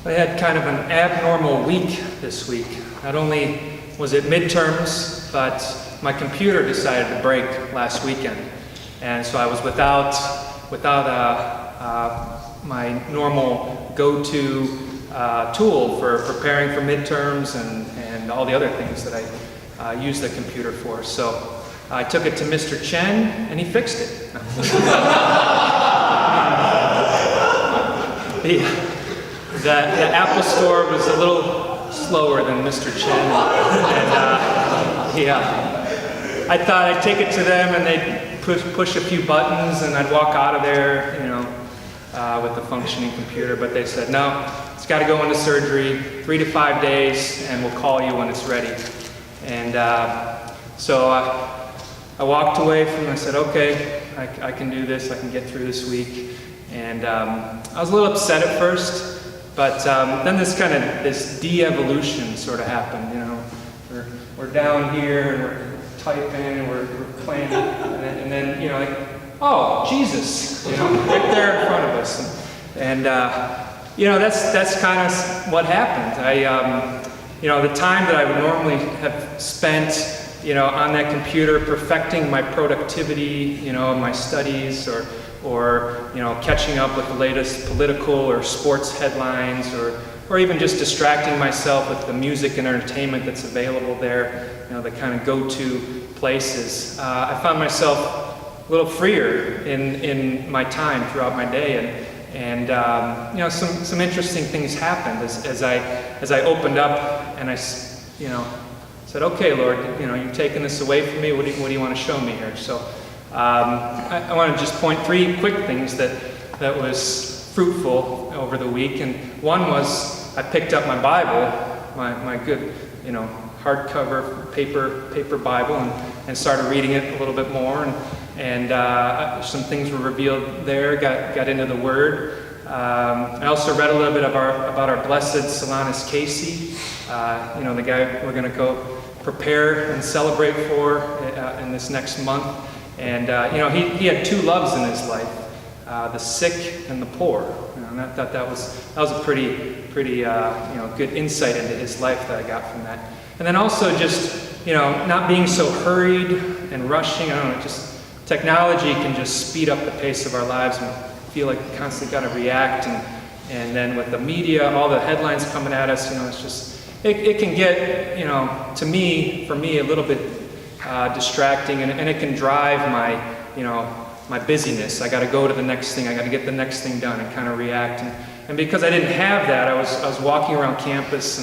I had kind of an abnormal week this week. Not only was it midterms, but my computer decided to break last weekend. And so I was without my normal go-to tool for preparing for midterms and all the other things that I use the computer for. So I took it to Mr. Chen, and he fixed it. The Apple Store was a little slower than Mr. Chen, and I thought I'd take it to them and they'd push a few buttons and I'd walk out of there, with a functioning computer. But they said, no, it's got to go into surgery, 3 to 5 days, and we'll call you when it's ready. And so I walked away from it. I said, okay, I can do this. I can get through this week. And I was a little upset at first, but then this de-evolution sort of happened. We're down here and we're typing and we're playing, and then oh, Jesus, right there in front of us. And that's kind of what happened. The time that I would normally have spent on that computer perfecting my productivity, my studies, or catching up with the latest political or sports headlines, or even just distracting myself with the music and entertainment that's available there, the kind of go-to places. I found myself a little freer in my time throughout my day, and some interesting things happened as I opened up and I said, okay, Lord, you've taken this away from me. What do you want to show me here? So I want to just point 3 quick things that was fruitful over the week. And one was I picked up my Bible, my good, hardcover paper Bible, and started reading it a little bit more. And some things were revealed there. Got into the Word. I also read a little bit about our blessed Solanus Casey, the guy we're going to go prepare and celebrate for in this next month. And he had 2 loves in his life, the sick and the poor. And I thought that was a pretty good insight into his life that I got from that. And then also just not being so hurried and rushing. I don't know, just technology can just speed up the pace of our lives, and we feel like we constantly got to react. And then with the media, all the headlines coming at us, it's just it can get for me a little bit distracting, and it can drive my busyness. I got to go to the next thing. I got to get the next thing done and kind of react. And because I didn't have that, I was walking around campus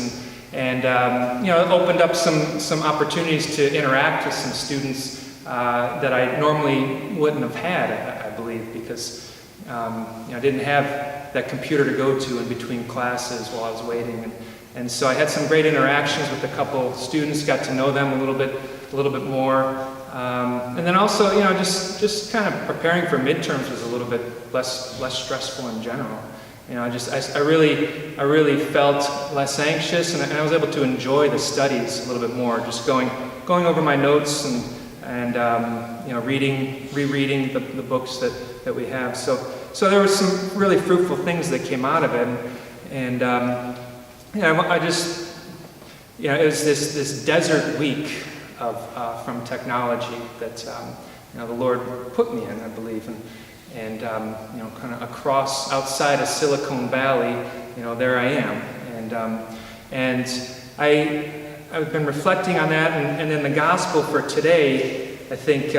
and it opened up some opportunities to interact with some students that I normally wouldn't have had, I believe, because I didn't have that computer to go to in between classes while I was waiting. And so I had some great interactions with a couple students, got to know them a little bit more. And then also, just kind of preparing for midterms was a little bit less stressful in general. I really felt less anxious, and I was able to enjoy the studies a little bit more, just going over my notes and rereading the books that we have. So there were some really fruitful things that came out of it, and I just it was this desert week from technology that the Lord put me in, I believe, and kind of across outside of Silicon Valley, there I am, and I've been reflecting on that, and then the gospel for today, I think,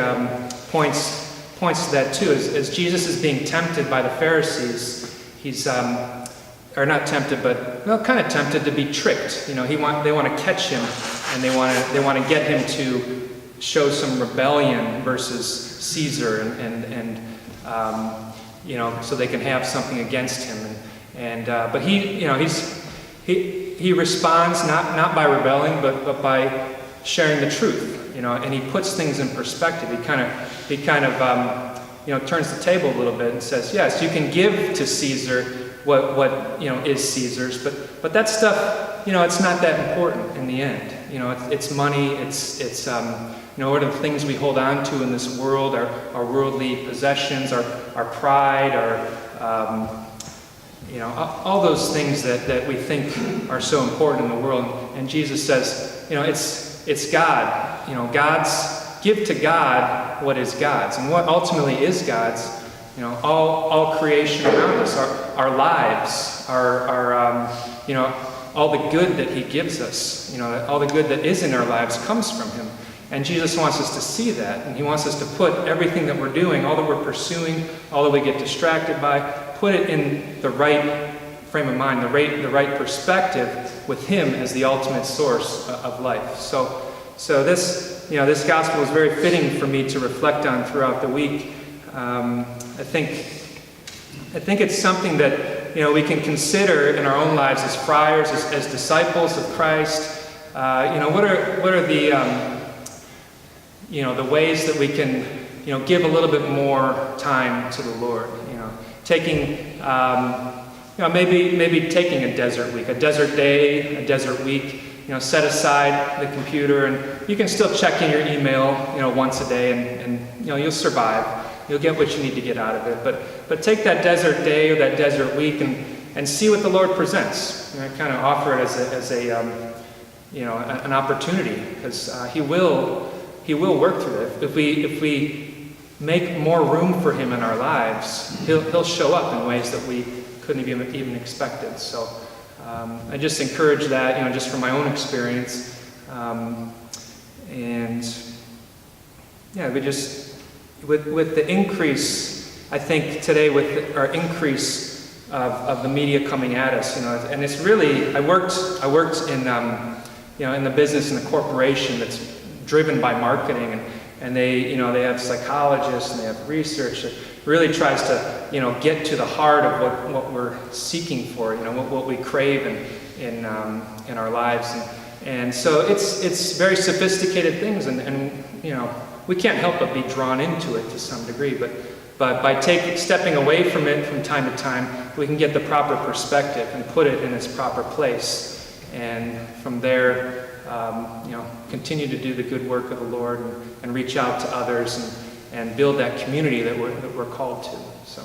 points to that too. As Jesus is being tempted by the Pharisees, he's or not tempted, but kind of tempted to be tricked. They want to catch him, and they want to get him to show some rebellion versus Caesar, and so they can have something against him. But he responds not by rebelling, but by sharing the truth. And he puts things in perspective. He kind of turns the table a little bit and says, yes, you can give to Caesar what is Caesar's, but that stuff, it's not that important in the end. It's money, it's what are the things we hold on to in this world, our worldly possessions, our pride, our all those things that we think are so important in the world. And Jesus says, it's God. Give to God what is God's. And what ultimately is God's, all creation around us, our lives, all the good that he gives us, all the good that is in our lives comes from him. And Jesus wants us to see that. And he wants us to put everything that we're doing, all that we're pursuing, all that we get distracted by, put it in the right frame of mind, the right perspective with him as the ultimate source of life. So this gospel is very fitting for me to reflect on throughout the week. I think it's something that we can consider in our own lives as friars, as disciples of Christ. What are the ways that we can give a little bit more time to the Lord? Taking maybe taking a desert week, a desert day, a desert week. Set aside the computer, and you can still check in your email, once a day, and you'll survive. You'll get what you need to get out of it. But take that desert day or that desert week and see what the Lord presents. Kind of offer it as an opportunity, because He will work through it. If we make more room for Him in our lives, He'll show up in ways that we couldn't even expected. So. I just encourage that, just from my own experience. We just, with the increase, I think today with our increase of the media coming at us, and it's really, I worked in, in the business, in the corporation that's driven by marketing, and they have psychologists and they have research that really tries to, get to the heart of what we're seeking for, what we crave in our lives, and so it's very sophisticated things, and we can't help but be drawn into it to some degree, but by stepping away from it from time to time, we can get the proper perspective and put it in its proper place, and from there, continue to do the good work of the Lord and reach out to others and build that community that we're called to. So.